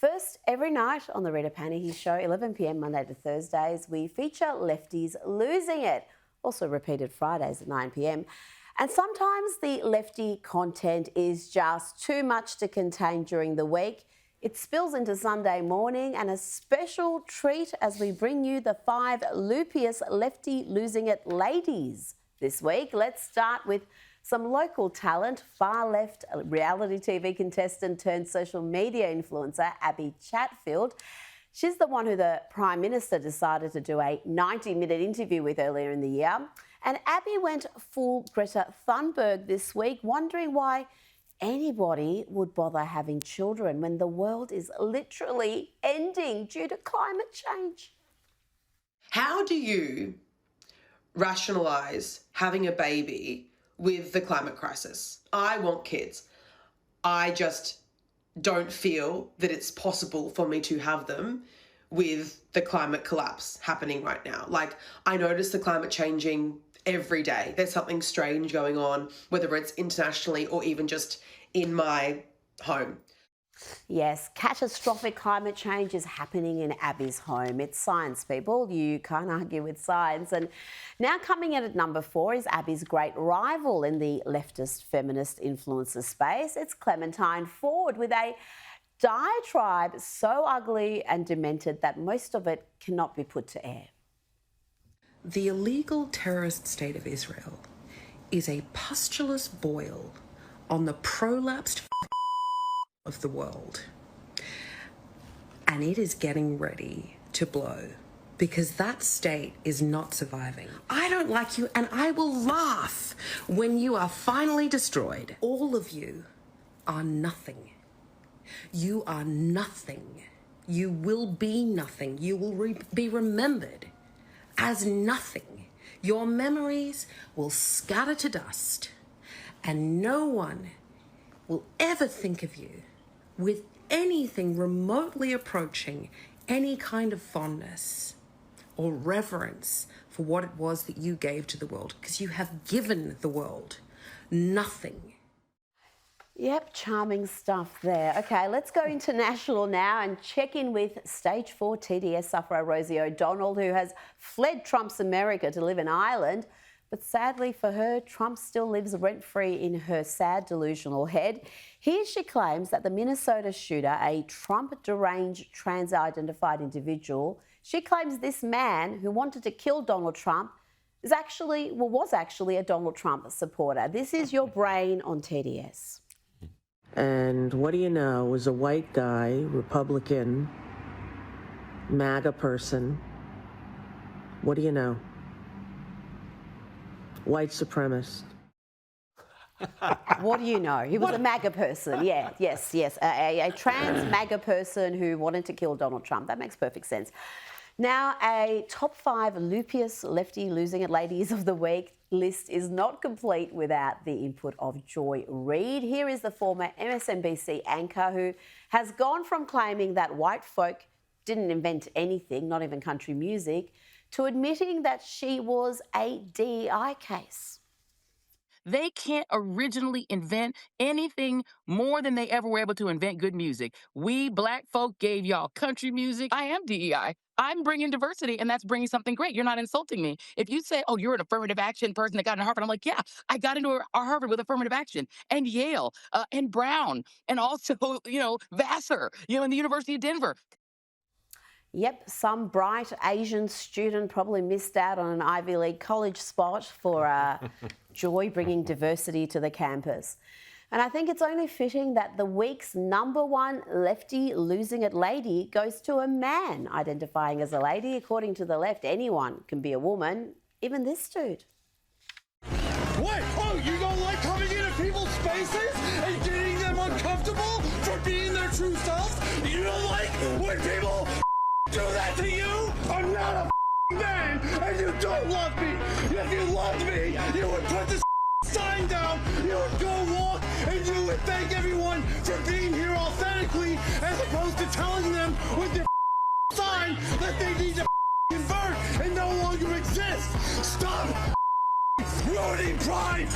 First, every night on the Rita Panahi show, 11 p.m. Monday to Thursdays, we feature Lefties Losing It, also repeated Fridays at 9 p.m. And sometimes the lefty content is just too much to contain during the week. It spills into Sunday morning, and a special treat as we bring you the 5 loopiest Lefties Losing It ladies this week. Let's start with some local talent. Far left reality TV contestant turned social media influencer Abby Chatfield. She's the one who the Prime Minister decided to do a 90-minute interview with earlier in the year. And Abby went full Greta Thunberg this week, wondering why anybody would bother having children when the world is literally ending due to climate change. How do you rationalise having a baby with the climate crisis? I want kids. I just don't feel that it's possible for me to have them with the climate collapse happening right now. Like, I notice the climate changing every day. There's something strange going on, whether it's internationally or even just in my home. Yes, catastrophic climate change is happening in Abby's home. It's science, people. You can't argue with science. And now coming in at number 4 is Abby's great rival in the leftist feminist influencer space. It's Clementine Ford with a diatribe so ugly and demented that most of it cannot be put to air. The illegal terrorist state of Israel is a pustulous boil on the prolapsed of the world. And it is getting ready to blow because that state is not surviving. I don't like you, and I will laugh when you are finally destroyed. All of you are nothing. You are nothing. You will be nothing. You will be remembered as nothing. Your memories will scatter to dust, and no one will ever think of you with anything remotely approaching any kind of fondness or reverence for what it was that you gave to the world, because you have given the world nothing. Yep, charming stuff there. Okay, let's go international now and check in with Stage 4 TDS sufferer Rosie O'Donnell, who has fled Trump's America to live in Ireland. But sadly for her, Trump still lives rent-free in her sad, delusional head. Here she claims that the Minnesota shooter, a Trump-deranged trans-identified individual, she claims this man who wanted to kill Donald Trump was actually a Donald Trump supporter. This is Your Brain on TDS. And what do you know, was a white guy, Republican, MAGA person. What do you know? White supremacist. What do you know? He was a MAGA person, yes. A trans MAGA person who wanted to kill Donald Trump. That makes perfect sense. Now, a top 5 loopiest Lefties Losing It ladies of the week list is not complete without the input of Joy Reid. Here is the former MSNBC anchor who has gone from claiming that white folk didn't invent anything, not even country music, to admitting that she was a DEI case. They can't originally invent anything more than they ever were able to invent good music. We black folk gave y'all country music. I am DEI. I'm bringing diversity, and that's bringing something great. You're not insulting me. If you say, oh, you're an affirmative action person that got into Harvard, I'm like, yeah, I got into Harvard with affirmative action, and Yale, and Brown, and also, Vassar, and the University of Denver. Yep, some bright Asian student probably missed out on an Ivy League college spot for Joy bringing diversity to the campus. And I think it's only fitting that the week's number 1 Lefties Losing It lady goes to a man identifying as a lady. According to the left, anyone can be a woman, even this dude. What? Oh, you don't like coming into people's spaces and getting them uncomfortable for being their true selves? You don't like when people do that to you? I'm not a man, and you don't love me. If you loved me, you would put this sign down, you would go walk, and you would thank everyone for being here authentically, as opposed to telling them with your sign that they need to convert and no longer exist. Stop ruining pride.